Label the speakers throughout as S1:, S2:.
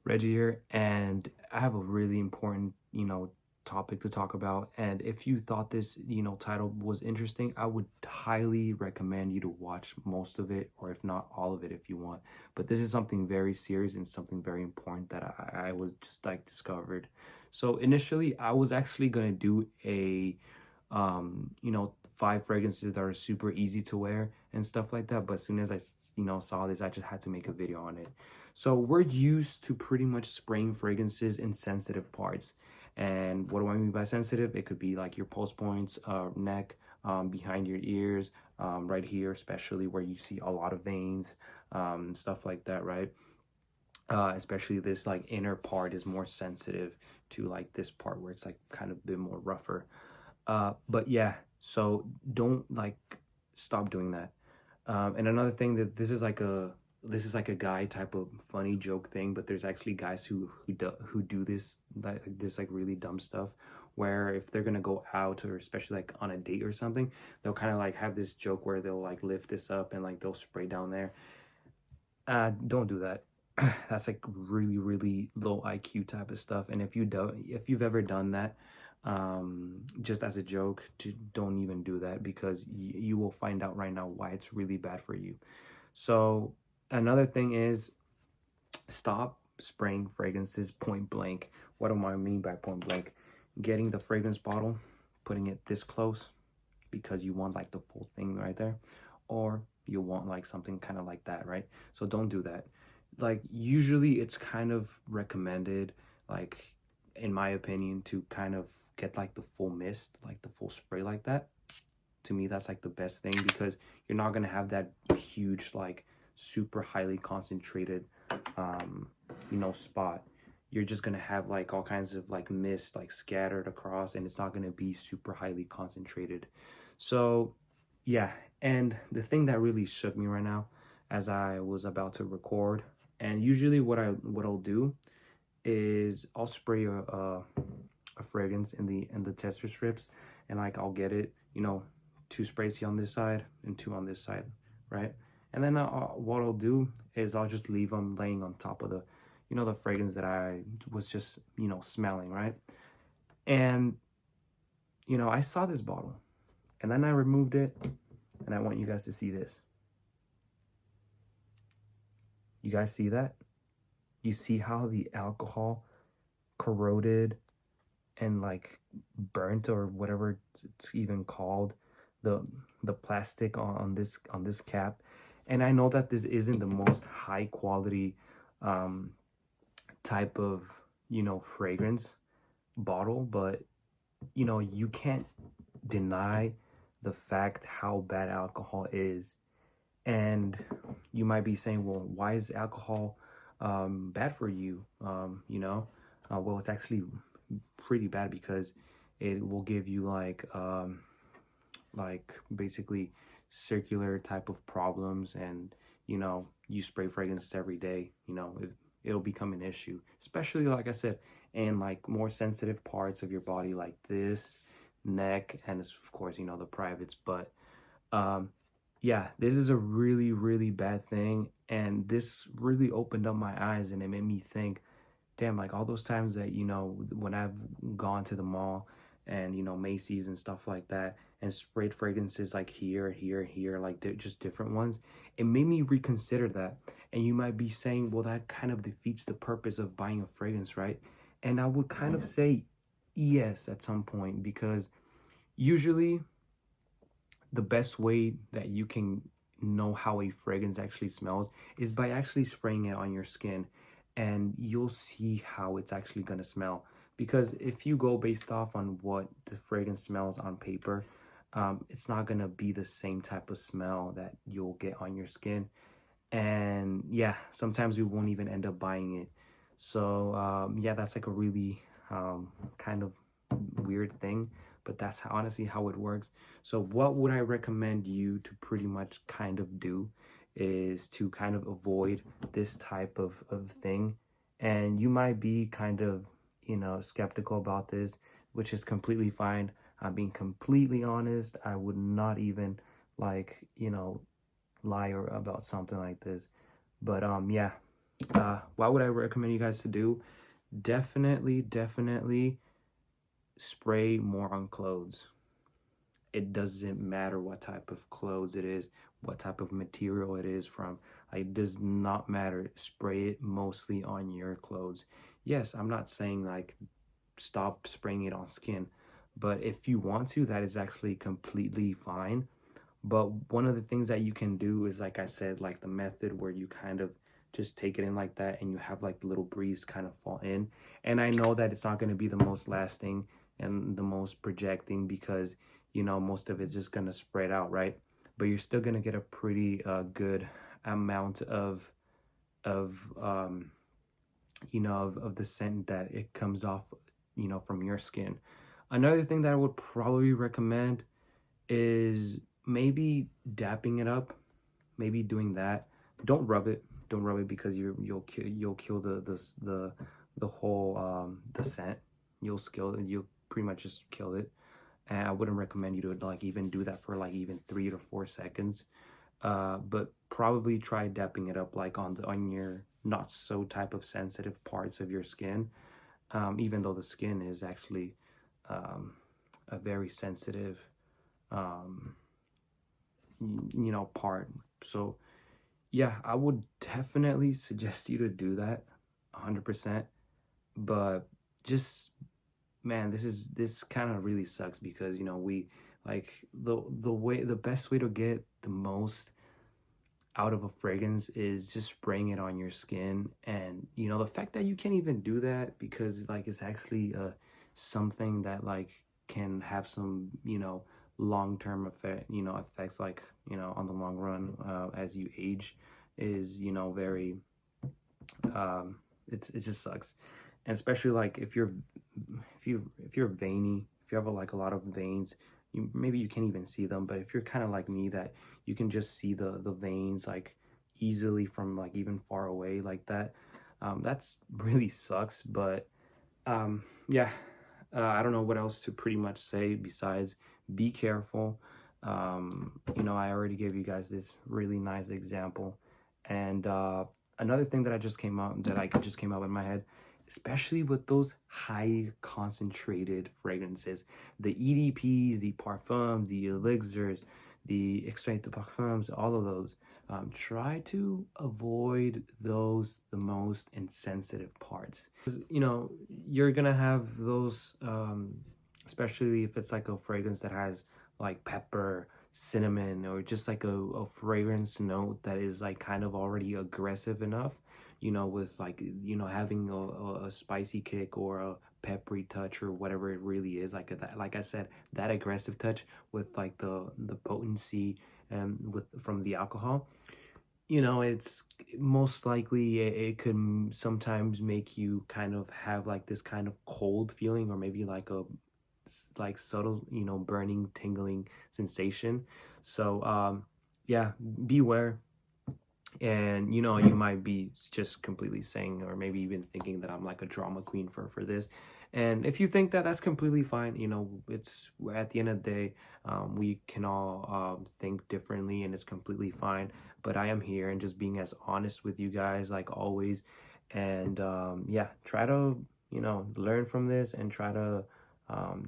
S1: Reggie here, and I have a really important, topic to talk about. And if you thought this, title was interesting, I would highly recommend you to watch most of it, or if not all of it, if you want. But this is something very serious and something very important that I was just like discovered. So initially, I was actually gonna do a, 5 fragrances that are super easy to wear and stuff like that. But as soon as I saw this, I just had to make a video on it. So we're used to pretty much spraying fragrances in sensitive parts. And what do I mean by sensitive? It could be like your pulse points, neck, behind your ears, right here, especially where you see a lot of veins, stuff like that, right? Especially this like inner part is more sensitive to like this part where it's like kind of a bit more rougher. But yeah, so don't like stop doing that. And another thing that this is like a guy type of funny joke thing, but there's actually guys who do this like really dumb stuff where if they're gonna go out or especially like on a date or something, they'll kind of like have this joke where they'll like lift this up and like they'll spray down there. Don't do that. That's like really, really low IQ type of stuff. And if you've ever done that, just as a joke, don't even do that because you will find out right now why it's really bad for you. So another thing is stop spraying fragrances point blank. What do I mean by point blank? Getting the fragrance bottle, putting it this close because you want like the full thing right there, or you want like something kind of like that, right? So don't do that. Like usually it's kind of recommended, like in my opinion, to kind of get like the full mist, like the full spray like that. To me, that's like the best thing because you're not gonna have that huge, like super highly concentrated, um, spot. You're just gonna have like all kinds of like mist like scattered across, and it's not gonna be super highly concentrated. So, yeah. And the thing that really shook me right now, as I was about to record, and usually what I'll do is I'll spray a fragrance in the tester strips, and like I'll get it, 2 sprays here on this side and 2 on this side, right? And then what I'll do is I'll just leave them laying on top of the fragrance that I was just smelling, right? And I saw this bottle, and then I removed it, and I want you guys to see this. You guys see that? You see how the alcohol corroded and like burnt or whatever it's even called, the the plastic on this cap. And I know that this isn't the most high quality um type of fragrance bottle, but you can't deny the fact how bad alcohol is. And you might be saying, well, why is alcohol bad for you? Well, it's actually pretty bad because it will give you like basically circular type of problems. And you spray fragrances every day, it'll become an issue, especially like I said, in like more sensitive parts of your body like this, neck, and of course the privates. But um yeah, this is a really, really bad thing, and this really opened up my eyes, and it made me think, damn, like all those times that when I've gone to the mall and Macy's and stuff like that, and sprayed fragrances like here, here, here, like just different ones, it made me reconsider that. And you might be saying, well, that kind of defeats the purpose of buying a fragrance, right? And I would kind of say yes at some point, because usually the best way that you can know how a fragrance actually smells is by actually spraying it on your skin, and you'll see how it's actually going to smell. Because if you go based off on what the fragrance smells on paper, it's not going to be the same type of smell that you'll get on your skin. And yeah, sometimes we won't even end up buying it. So yeah, that's like a really kind of weird thing, but that's honestly how it works. So what would I recommend you to pretty much kind of do is to kind of avoid this type of thing. And you might be kind of skeptical about this, which is completely fine. I'm being completely honest. I would not even like lie or about something like this. But yeah, What would I recommend you guys to do? Definitely spray more on clothes. It doesn't matter what type of clothes it is, what type of material it is from. Like, it does not matter. Spray it mostly on your clothes. Yes, I'm not saying like stop spraying it on skin, but if you want to, that is actually completely fine. But one of the things that you can do is, like I said, like the method where you kind of just take it in like that and you have like the little breeze kind of fall in. And I know that it's not going to be the most lasting and the most projecting because, you know, most of it's just going to spread out, right? But you're still going to get a pretty good amount of of the scent that it comes off, from your skin. Another thing that I would probably recommend is maybe dapping it up, maybe doing that. Don't rub it. Don't rub it because you'll kill the whole the scent. You'll pretty much just kill it. And I wouldn't recommend you to like even do that for like even 3 to 4 seconds. But probably try dapping it up like on your not so type of sensitive parts of your skin. Even though the skin is actually a very sensitive um, part. So yeah, I would definitely suggest you to do that 100%. But just, man, this kind of really sucks because, we like the best way to get the most out of a fragrance is just spraying it on your skin. And the fact that you can't even do that because like it's actually something that like can have some long-term effects, like on the long run as you age, is very it just sucks. And especially like if you're veiny, if you have like a lot of veins, maybe you can't even see them. But if you're kind of like me, that you can just see the veins like easily from like even far away like that, that's really sucks. But yeah, I don't know what else to pretty much say besides be careful. I already gave you guys this really nice example. And another thing that I could just came out in my head, especially with those high concentrated fragrances, the EDPs, the parfums, the elixirs, the extrait de parfums, all of those. Try to avoid those the most insensitive parts. You're gonna have those, especially if it's like a fragrance that has like pepper, cinnamon, or just like a fragrance note that is like kind of already aggressive enough, with like, having a spicy kick or a peppery touch or whatever it really is, like I said, that aggressive touch with like the potency and with from the alcohol. It's most likely it could sometimes make you kind of have like this kind of cold feeling, or maybe like a like subtle, burning, tingling sensation. So yeah, beware. And you might be just completely saying, or maybe even thinking, that I'm like a drama queen for this. And if you think that, that's completely fine. It's at the end of the day, we can all think differently, and it's completely fine. But I am here and just being as honest with you guys like always. And yeah, try to learn from this and try to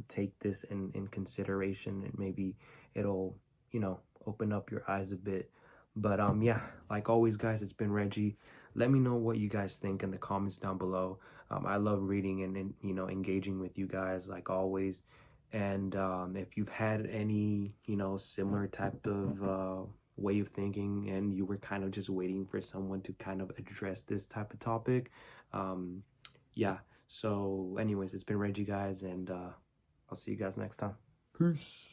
S1: take this in consideration, and maybe it'll open up your eyes a bit. But yeah, like always, guys, it's been Reggie. Let me know what you guys think in the comments down below. I love reading and engaging with you guys like always. And if you've had any similar type of way of thinking, and you were kind of just waiting for someone to kind of address this type of topic, yeah. So anyways, it's been Reggie, guys, and I'll see you guys next time. Peace.